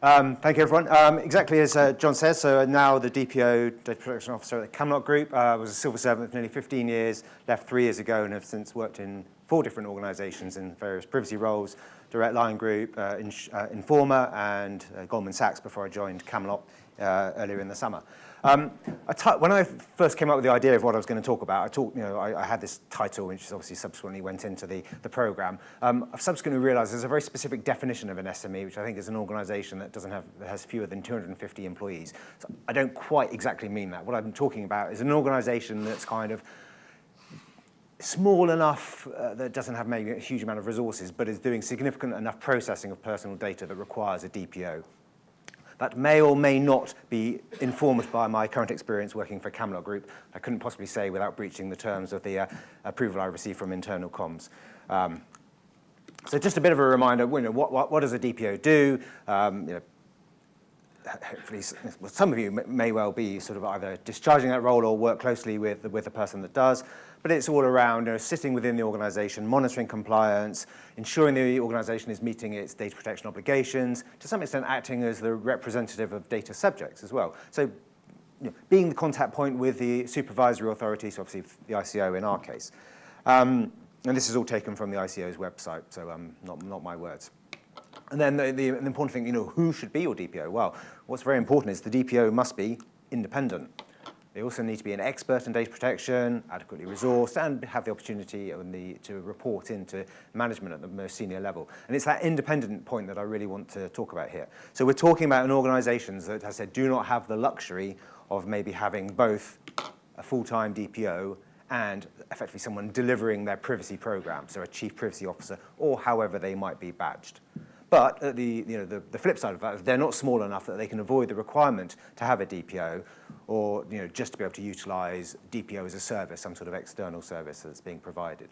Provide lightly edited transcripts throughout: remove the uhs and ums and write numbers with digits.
Thank you, everyone. Exactly as John says, so now the DPO, Data Protection Officer at the Camelot Group, was a civil servant for nearly 15 years, left 3 years ago, and have since worked in 4 different organisations in various privacy roles, Direct Line Group, Informa, and Goldman Sachs before I joined Camelot earlier in the summer. When I first came up with the idea of what I was going to talk about, I had this title, which obviously subsequently went into the programme. I've subsequently realised there's a very specific definition of an SME, which I think is an organisation that has fewer than 250 employees. So I don't quite exactly mean that. What I'm talking about is an organisation that's kind of small enough that doesn't have maybe a huge amount of resources, but is doing significant enough processing of personal data that requires a DPO. That may or may not be informed by my current experience working for Camelot Group. I couldn't possibly say without breaching the terms of the approval I received from internal comms. So just a bit of a reminder, what does a DPO do? Hopefully, some of you may well be sort of either discharging that role or work closely with the person that does. But it's all around sitting within the organisation, monitoring compliance, ensuring the organisation is meeting its data protection obligations, to some extent acting as the representative of data subjects as well. So being the contact point with the supervisory authority, so obviously the ICO in our case. And this is all taken from the ICO's website, so not my words. And then the important thing, who should be your DPO? Well, what's very important is the DPO must be independent. They also need to be an expert in data protection, adequately resourced, and have the opportunity to report into management at the most senior level. And it's that independent point that I really want to talk about here. So we're talking about an organisation that, as I said, do not have the luxury of maybe having both a full-time DPO and effectively someone delivering their privacy program, so a chief privacy officer, or however they might be badged. But the flip side of that is they're not small enough that they can avoid the requirement to have a DPO, or just to be able to utilise DPO as a service, some sort of external service that's being provided.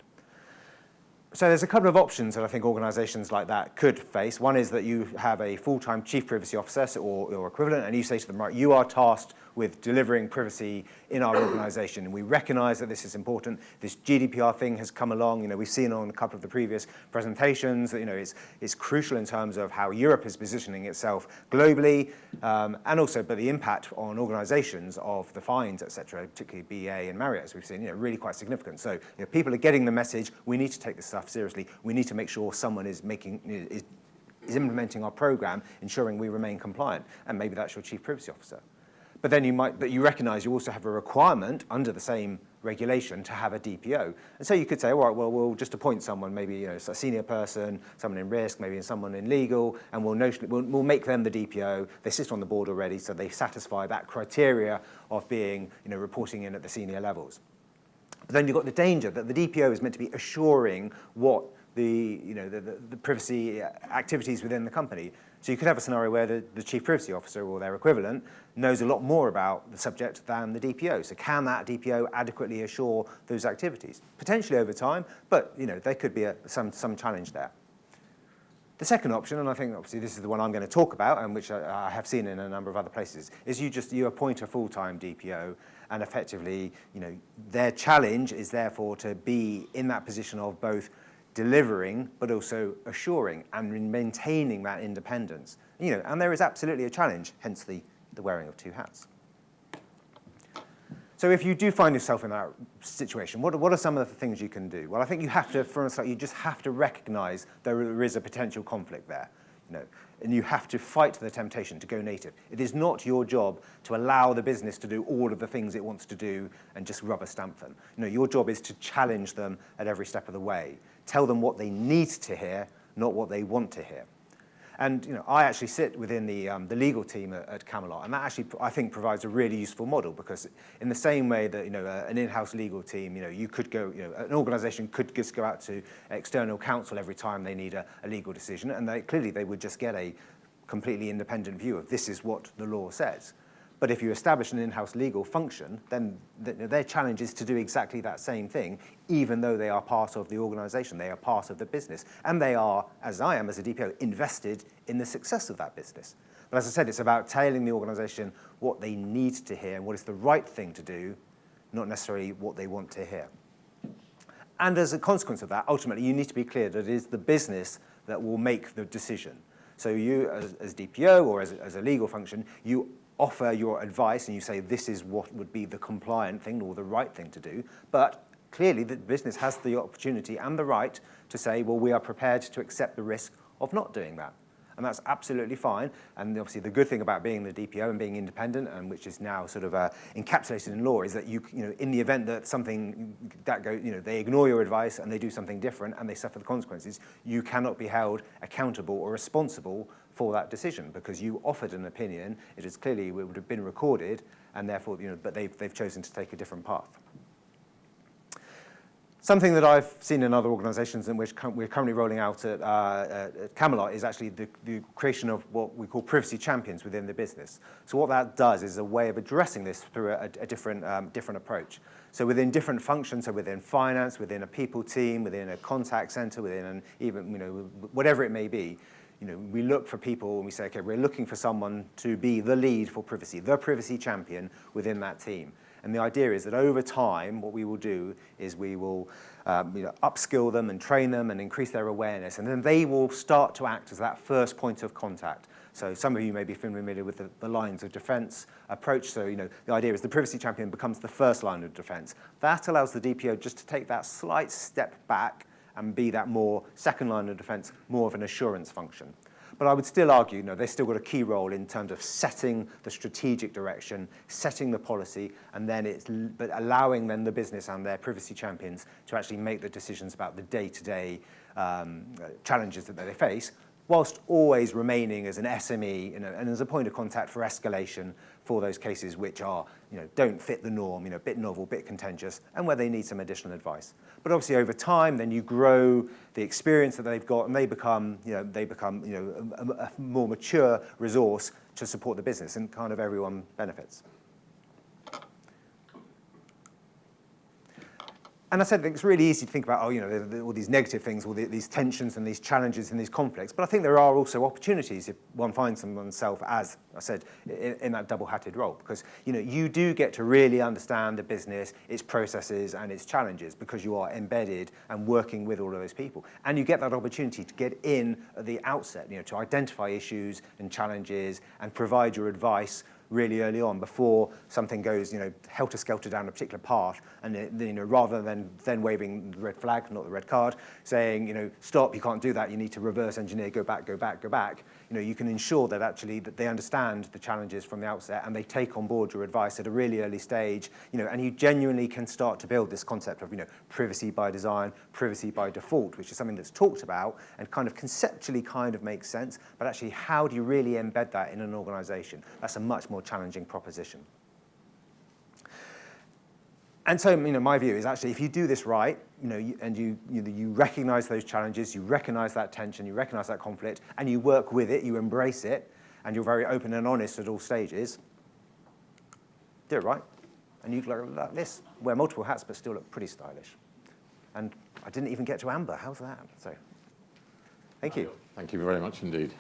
So there's a couple of options that I think organisations like that could face. One is that you have a full-time chief privacy officer or equivalent, and you say to them, right, you are tasked with delivering privacy in our organisation, and we recognise that this is important. This GDPR thing has come along. We've seen on a couple of the previous presentations that it's crucial in terms of how Europe is positioning itself globally, and also but the impact on organisations of the fines, etc., particularly BA and Marriott, as we've seen, really quite significant. So people are getting the message. We need to take this stuff seriously. We need to make sure someone is implementing our program, ensuring we remain compliant, and maybe that's your chief privacy officer. But then you recognise you also have a requirement under the same regulation to have a DPO. And so you could say, all right, well, we'll just appoint someone, maybe a senior person, someone in risk, maybe someone in legal, and we'll make them the DPO. They sit on the board already, so they satisfy that criteria of being, reporting in at the senior levels. But then you've got the danger that the DPO is meant to be assuring what the privacy activities within the company. So you could have a scenario where the chief privacy officer or their equivalent knows a lot more about the subject than the DPO. So can that DPO adequately assure those activities? Potentially over time, but there could be some challenge there. The second option, and I think obviously this is the one I'm going to talk about, and which I have seen in a number of other places, is you appoint a full-time DPO, and effectively, their challenge is therefore to be in that position of both delivering, but also assuring and maintaining that independence. And there is absolutely a challenge, hence the wearing of 2 hats. So if you do find yourself in that situation, what are some of the things you can do? Well, I think you have to, you just have to recognise there is a potential conflict there. And you have to fight the temptation to go native. It is not your job to allow the business to do all of the things it wants to do and just rubber stamp them. Your job is to challenge them at every step of the way. Tell them what they need to hear, not what they want to hear. And I actually sit within the legal team at Camelot, and that actually, I think, provides a really useful model, because in the same way that an in-house legal team, you could go, an organisation could just go out to external counsel every time they need a legal decision, and clearly they would just get a completely independent view of this is what the law says. But if you establish an in-house legal function, then their challenge is to do exactly that same thing, even though they are part of the organisation, they are part of the business, and they are, as I am as a DPO, invested in the success of that business. But as I said, it's about telling the organisation what they need to hear and what is the right thing to do, not necessarily what they want to hear. And as a consequence of that, ultimately, you need to be clear that it is the business that will make the decision. So you, as DPO or as a legal function, you offer your advice and you say this is what would be the compliant thing or the right thing to do. But clearly the business has the opportunity and the right to say, well, we are prepared to accept the risk of not doing that. And that's absolutely fine. And obviously the good thing about being the DPO and being independent, and which is now sort of encapsulated in law, is that you know, in the event that something that goes, you know, they ignore your advice and they do something different and they suffer the consequences, you cannot be held accountable or responsible for that decision because you offered an opinion. It is clearly, it would have been recorded, and therefore, you know, but they've chosen to take a different path. Something that I've seen in other organisations and which we're currently rolling out at Camelot is actually the creation of what we call privacy champions within the business. So what that does is a way of addressing this through a different approach. So within different functions, so within finance, within a people team, within a contact centre, within even, you know, whatever it may be, you know, we look for people and we say, okay, we're looking for someone to be the lead for privacy, the privacy champion within that team. And the idea is that over time, what we will do is we will upskill them and train them and increase their awareness, and then they will start to act as that first point of contact. So some of you may be familiar with the lines of defence approach. So, you know, the idea is the privacy champion becomes the first line of defence. That allows the DPO just to take that slight step back and be that more second line of defence, more of an assurance function. But I would still argue, you know, they've still got a key role in terms of setting the strategic direction, setting the policy, and then but allowing then the business and their privacy champions to actually make the decisions about the day-to-day challenges that they face, whilst always remaining as an SME, you know, and as a point of contact for escalation for those cases which are, you know, don't fit the norm, you know, a bit novel, a bit contentious, and where they need some additional advice. But obviously over time, then you grow the experience that they've got, and they become a more mature resource to support the business, and kind of everyone benefits. And I said it's really easy to think about, oh, you know, all these negative things, all these tensions and these challenges and these conflicts. But I think there are also opportunities if one finds oneself, as I said, in that double-hatted role. Because, you know, you do get to really understand the business, its processes and its challenges because you are embedded and working with all of those people. And you get that opportunity to get in at the outset, you know, to identify issues and challenges and provide your advice really early on before something goes, you know, helter-skelter down a particular path, and you know, rather than then waving the red flag, not the red card, saying, you know, stop, you can't do that, you need to reverse engineer, go back, you know, you can ensure that actually that they understand the challenges from the outset and they take on board your advice at a really early stage, you know, and you genuinely can start to build this concept of, you know, privacy by design, privacy by default, which is something that's talked about and kind of conceptually kind of makes sense, but actually how do you really embed that in an organization? That's a much more challenging proposition. And so, you know, my view is actually if you do this right, you know, you recognize those challenges, you recognize that tension, you recognize that conflict, and you work with it, you embrace it, and you're very open and honest at all stages, do it right. And you look like this, wear multiple hats, but still look pretty stylish. And I didn't even get to Amber, how's that? So, thank you. Thank you very much indeed.